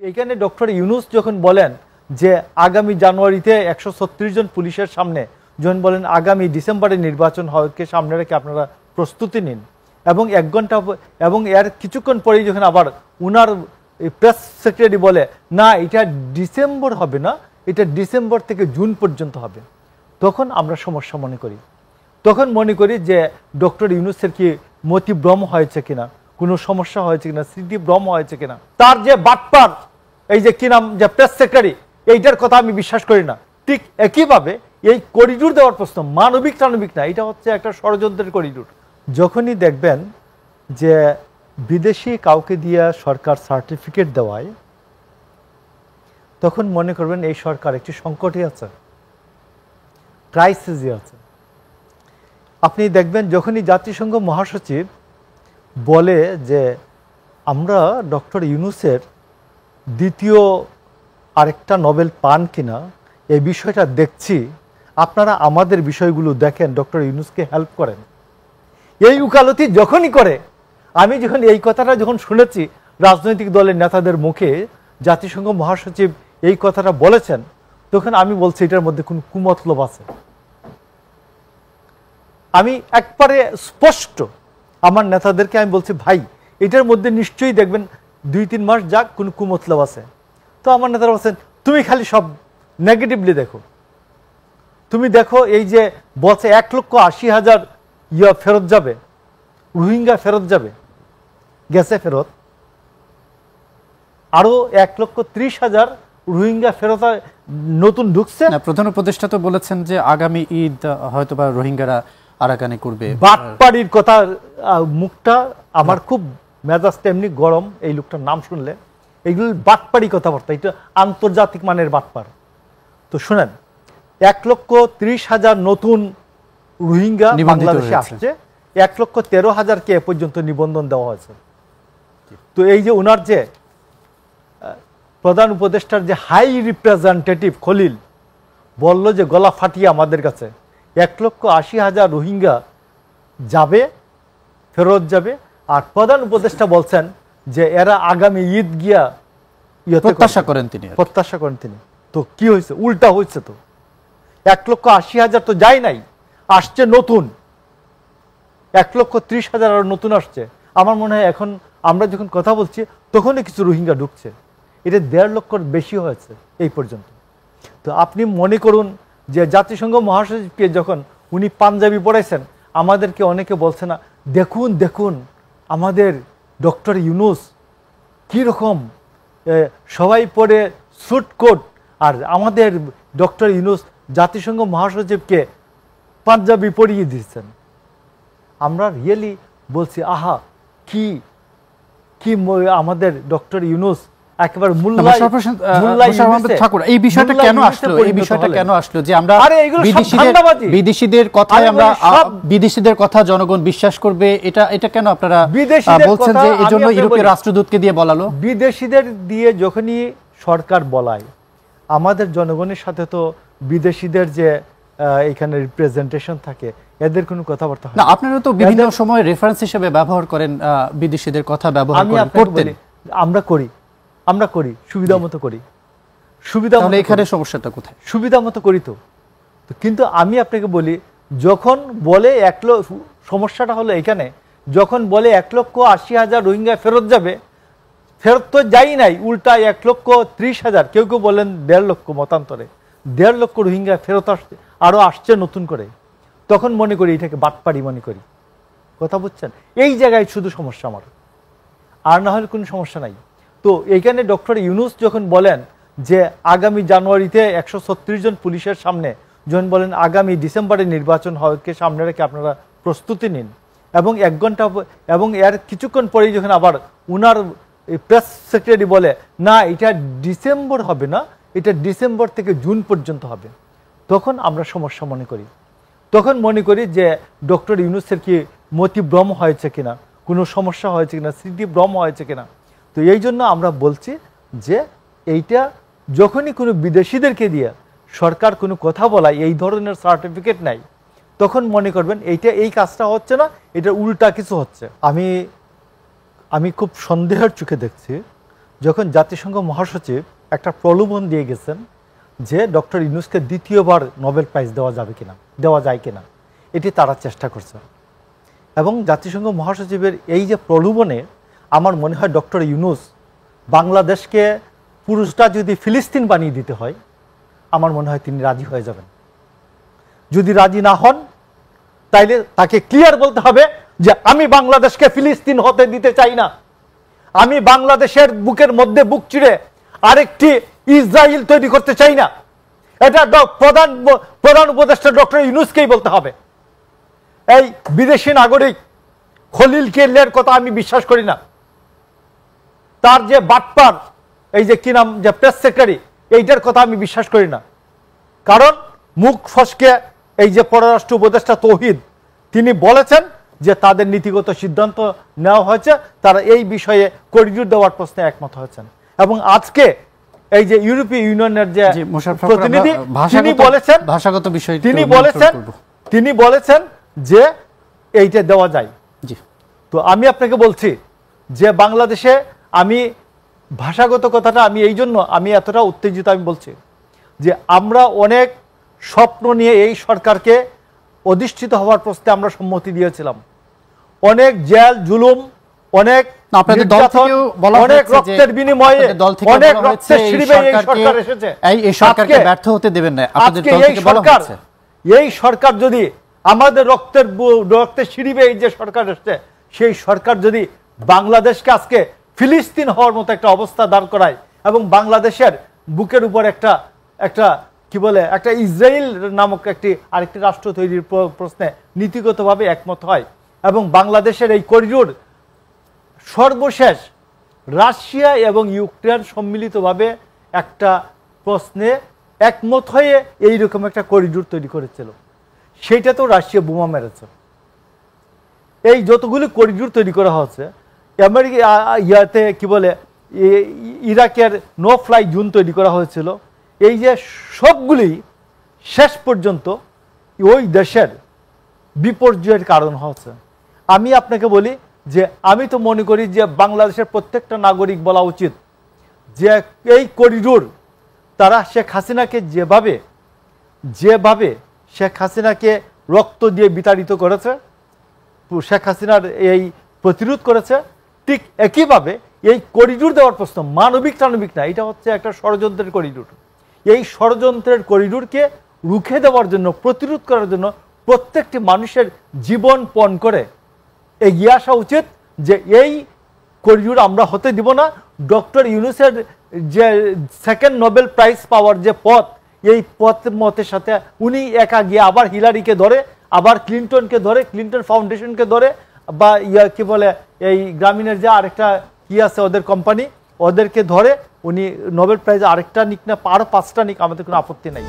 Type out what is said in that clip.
এখানে ডক্টর ইউনূস যখন বলেন যে আগামী জানুয়ারিতে 136 জন পুলিশের সামনে, যখন বলেন আগামী ডিসেম্বরে নির্বাচন হওয়াকে সামনে রেখে আপনারা প্রস্তুতি নিন, এবং 1 ঘন্টা এবং এর কিছুক্ষণ পরেই যখন আবার উনার প্রেস সেক্রেটারি বলে না এটা ডিসেম্বর হবে না, এটা ডিসেম্বর থেকে জুন পর্যন্ত হবে, তখন আমরা সমস্যা মনে করি। তখন মনে করি যে ডক্টর ইউনূসের কি মতিভ্রম হয়েছে কিনা, কোনো সমস্যা হয়েছে কিনা, স্মৃতিভ্রম হয়েছে কিনা। তার যে বাটপার এই যে কি নাম যে প্রেস সেক্রেটারি, এইটার কথা আমি বিশ্বাস করি না। ঠিক একইভাবে এই করিডোর দেওয়ার প্রশ্ন মানবিক টানবিক না, এটা হচ্ছে একটা ষড়যন্ত্রের করিডোর। যখনই দেখবেন যে বিদেশি কাউকে দিয়ে সরকার সার্টিফিকেট দেওয়ায়, তখন মনে করবেন এই সরকার একটি সংকটে আছে, ক্রাইসিসে আছে। আপনি দেখবেন যখনই জাতিসংঘ মহাসচিব বলে যে আমরা ডক্টর ইউনূসের দ্বিতীয় আরেকটা নোবেল পান কিনা এই বিষয়টা দেখছি, আপনারা আমাদের বিষয়গুলো দেখেন, ডক্টর ইউনূসকে হেল্প করেন। এই উকালতি যখনই করে, আমি যখন এই কথাটা যখন শুনেছি রাজনৈতিক দলের নেতাদের মুখে, জাতিসংঘ মহাসচিব এই কথাটা বলেছেন, তখন আমি বলছি এটার মধ্যে কোন কুমতলব আছে। আমি একবারে স্পষ্ট আমার নেতাদেরকে আমি বলছি ভাই এটার মধ্যে নিশ্চয়ই দেখবেন 2-3 মাস যাক কোনো কুমতলব আছে। তো আমার নেতারা বলছেন তুমি খালি সব নেগেটিভলি দেখো, তুমি দেখো এই যে বলছে 1,80,000 ফেরত যাবে, রোহিঙ্গা ফেরত যাবে, গেছে ফেরত, আরো 1,30,000 রোহিঙ্গা ফেরত নতুন ঢুকছে। প্রধান উপদেষ্টা তো বলেছেন যে আগামী ঈদ হয়তো বা রোহিঙ্গারা আরাকানে করবে। বাটপাড়ির কথা মুখটা আমার খুব মেজাজটা এমনি গরম এই লোকটার নাম শুনলে। এইগুলো বাটপাড়ি কথাবার্তা, এটা আন্তর্জাতিক মানের বাটপার। তো শুনেন 1,30,000 নতুন রোহিঙ্গা বাংলাদেশে আসছে, 1,13,000-কে এ পর্যন্ত নিবন্ধন দেওয়া হয়েছে। তো এই যে ওনার যে প্রধান উপদেষ্টার যে হাই রিপ্রেজেন্টেটিভ খলিল বলল যে গলা ফাটিয়ে আমাদের কাছে 1,80,000 রোহিঙ্গা যাবে, ফেরত যাবে, আর প্রধান উপদেষ্টা বলছেন যে এরা আগামী ঈদ গিয়া প্রত্যাশা করেন তিনি। তো কি হয়েছে? উল্টা হয়েছে। তো 1,80,000 তো যায় নাই, আসছে নতুন 1,30,000 আর নতুন আসছে। আমার মনে হয় এখন আমরা যখন কথা বলছি তখনই কিছু রোহিঙ্গা ঢুকছে, এটা 1.5 লক্ষর বেশি হয়েছে এই পর্যন্ত। তো আপনি মনে করুন যে জাতিসংঘ মহাসচিবকে যখন উনি পাঞ্জাবি পড়াইছেন, আমাদেরকে অনেকে বলছে না দেখুন দেখুন আমাদের ডক্টর ইউনূস কীরকম, সবাই পরে স্যুট কোট, আর আমাদের ডক্টর ইউনূস জাতিসংঘ মহাসচিবকে পাঞ্জাবি পরিয়ে দিচ্ছেন। আমরা রিয়েলি বলছি আহা কি কি আমাদের ডক্টর ইউনূস একেবারে এই বিষয়টা কেন আসলো যে আমরা বিদেশিদের কথা জনগণ বিশ্বাস করবে, এটা কেন আপনারা বলছেন যে এজন্য ইউরোপীয় রাষ্ট্রদূতকে দিয়ে বলালো? বিদেশিদের দিয়ে যখনই সরকার বলায়, আমাদের জনগণের সাথে তো বিদেশিদের যে এখানে রিপ্রেজেন্টেশন থাকে, এদের কোনো কথাবার্তা হয় না। আপনারা তো বিভিন্ন সময় রেফারেন্স হিসেবে ব্যবহার করেন বিদেশিদের কথা ব্যবহার করেন। আমরা করি সুবিধা মতো করি, এখানে সমস্যাটা কোথায়? সুবিধা মতো করি তো। কিন্তু আমি আপনাকে বলি যখন বলে সমস্যাটা হলো এখানে, যখন বলে 1,80,000 রোহিঙ্গা ফেরত যাবে, ফেরত তো যাই নাই, উল্টা 1,30,000, কেউ কেউ বলেন 1.5 লক্ষ, মতান্তরে 1.5 লক্ষ রোহিঙ্গা ফেরত আসছে, আরো আসছে নতুন করে। তখন মনে করি এটাকে বাটপাড়ি মনে করি। কথা বুঝছেন? এই জায়গায় শুধু সমস্যা আমার, আর না হলে কোনো সমস্যা নাই। তো এইখানে ডক্টর ইউনূস যখন বলেন যে আগামী জানুয়ারিতে 136 জন পুলিশের সামনে, যখন বলেন আগামী ডিসেম্বরে নির্বাচন হওয়াকে সামনে রেখে আপনারা প্রস্তুতি নিন, এবং 1 ঘন্টা এবং এর কিছুক্ষণ পরেই যখন আবার উনার প্রেস সেক্রেটারি বলে না এটা ডিসেম্বর হবে না, এটা ডিসেম্বর থেকে জুন পর্যন্ত হবে, তখন আমরা সমস্যা মনে করি। তখন মনে করি যে ডক্টর ইউনূসের কি মতিভ্রম হয়েছে কিনা, কোনো সমস্যা হয়েছে কিনা, স্মৃতিভ্রম হয়েছে কিনা। তো এই জন্য আমরা বলছি যে এইটা যখনই কোনো বিদেশিদেরকে দিয়ে সরকার কোনো কথা বলায়, এই ধরনের সার্টিফিকেট নাই, তখন মনে করবেন এইটা এই কাজটা হচ্ছে না, এটা উল্টা কিছু হচ্ছে। আমি খুব সন্দেহের চোখে দেখছি যখন জাতিসংঘ মহাসচিব একটা প্রলোভন দিয়ে গেছেন যে ডক্টর ইউনূসকে দ্বিতীয়বার নোবেল প্রাইজ দেওয়া যায় কিনা এটি তারা চেষ্টা করছে। এবং জাতিসংঘ মহাসচিবের এই যে প্রলোভনে আমার মনে হয় ডক্টর ইউনূস বাংলাদেশকে পুরুষটা যদি ফিলিস্তিন বানিয়ে দিতে হয় আমার মনে হয় তিনি রাজি হয়ে যাবেন। যদি রাজি না হন তাইলে তাকে ক্লিয়ার বলতে হবে যে আমি বাংলাদেশকে ফিলিস্তিন হতে দিতে চাই না, আমি বাংলাদেশের বুকের মধ্যে বুক চিড়ে আরেকটি ইসরায়েল তৈরি করতে চাই না। এটা প্রধান উপদেষ্টা ডক্টর ইউনূসকেই বলতে হবে। এই বিদেশি নাগরিক খলিল কেল্লার কথা আমি বিশ্বাস করি না। তার যে বাটপার এই যে কি নাম যে প্রেস সেক্রেটারি এইটার কথা আমি বিশ্বাস করি না। কারণ মুখ ফসকে এই যে পররাষ্ট্র উপদেষ্টা তৌহিদ তিনি বলেছেন যে তাদের নীতিগত সিদ্ধান্ত নেওয়া হয়েছে, তারা এই বিষয়ে করিডোর দেওয়ার প্রশ্নে একমত হয়েছেন। এবং আজকে এই যে ইউরোপীয় ইউনিয়নের যে প্রতিনিধি তিনি বলেছেন ভাষাগত বিষয় তিনি বলেছেন যে এইটা দেওয়া যায়। তো আমি আপনাকে বলছি যে বাংলাদেশে আমি ভাষাগত কথাটা আমি এই জন্য আমি এতটা উত্তেজিত আমি বলছি যে আমরা অনেক স্বপ্ন নিয়ে এই সরকারকে অধিষ্ঠিত হওয়ার প্রশ্নে আমরা সম্মতি দিয়েছিলাম। অনেক জেল জুলুম, অনেক অনেক রক্তের বিনিময়ে অনেক রক্তের সিঁড়িবে এই সরকার এসেছে। এই সরকারকে ব্যর্থ হতে দেবেন না। এই সরকার যদি আমাদের রক্তের সিঁড়িবে এই যে সরকার এসেছে সেই সরকার যদি বাংলাদেশকে আজকে ফিলিস্তিন হওয়ার মতো একটা অবস্থা দাঁড় করায় এবং বাংলাদেশের বুকের উপর একটা কি বলে একটা ইসরায়েল নামক আরেকটি রাষ্ট্র তৈরির প্রশ্নে নীতিগতভাবে একমত হয় এবং বাংলাদেশের এই করিডোর সর্বশেষ রাশিয়া এবং ইউক্রেন সম্মিলিতভাবে একটা প্রশ্নে একমত হয়ে এইরকম একটা করিডোর তৈরি করেছিল, সেইটা তো রাশিয়া বোমা মেরেছে। এই যতগুলি করিডোর তৈরি করা হচ্ছে আমেরিকা ইয়াতে কি বলে ইরাকের নো ফ্লাই জোন তৈরি করা হয়েছিল, এই যে সবগুলি শেষ পর্যন্ত ওই দেশের বিপর্যয়ের কারণ হচ্ছে। আমি আপনাকে বলি যে আমি তো মনে করি যে বাংলাদেশের প্রত্যেকটা নাগরিক বলা উচিত যে এই করিডোর তারা শেখ হাসিনাকে যেভাবে শেখ হাসিনাকে রক্ত দিয়ে বিতাড়িত করেছে, শেখ হাসিনার এই প্রতিরোধ করেছে, ঠিক একইভাবে এই করিডোর দেওয়ার প্রশ্ন মানবিক টানবিক না, এটা হচ্ছে একটা ষড়যন্ত্রের করিডোর। এই ষড়যন্ত্রের করিডোরকে রুখে দেওয়ার জন্য প্রতিরোধ করার জন্য প্রত্যেকটি মানুষের জীবন পণ করে এগিয়ে আসা উচিত যে এই করিডোর আমরা হতে দিব না। ডক্টর ইউনূসের যে সেকেন্ড নোবেল প্রাইজ পাওয়ার যে পথ, এই মতের সাথে উনি একা গিয়ে আবার হিলারিকে ধরে, আবার ক্লিন্টনকে ধরে, ক্লিন্টন ফাউন্ডেশনকে ধরে, বা কি বলে এই গ্রামীণের যে আরেকটা কি আছে ওদের কোম্পানি, ওদেরকে ধরে উনি নোবেল প্রাইজ আরেকটা নিক না আরো 5টা নিক, আমাদের কোনো আপত্তি নাই।